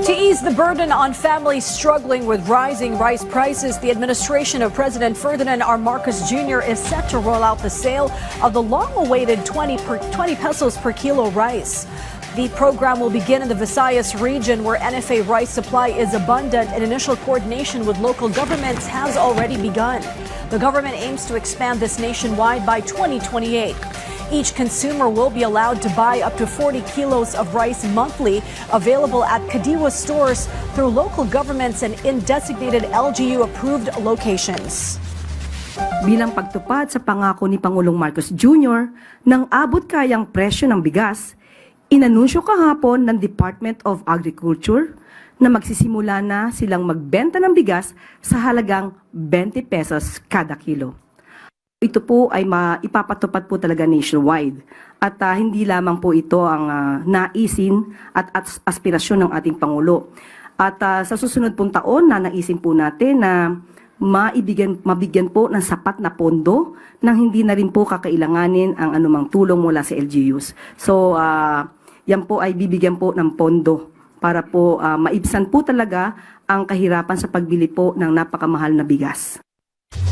To ease the burden on families struggling with rising rice prices, the administration of President Ferdinand R. Marcos Jr. is set to roll out the sale of the long-awaited 20 pesos per kilo rice. The program will begin in the Visayas region where NFA rice supply is abundant and initial coordination with local governments has already begun. The government aims to expand this nationwide by 2028. Each consumer will be allowed to buy up to 40 kilos of rice monthly, available at Kadiwa stores through local governments and in designated LGU-approved locations. Bilang pagtupad sa pangako ni Pangulong Marcos Jr. ng abot kayang presyo ng bigas, inanunsyo kahapon ng Department of Agriculture na magsisimula na silang magbenta ng bigas sa halagang 20 pesos kada kilo. Ito po ay ipapatupad po talaga nationwide at hindi lamang po ito ang naisin at aspirasyon ng ating Pangulo. At sa susunod pong taon naisin po natin na mabigyan po ng sapat na pondo nang hindi na rin po kakailanganin ang anumang tulong mula sa LGUs. So yan po ay bibigyan po ng pondo para po maibsan po talaga ang kahirapan sa pagbili po ng napakamahal na bigas.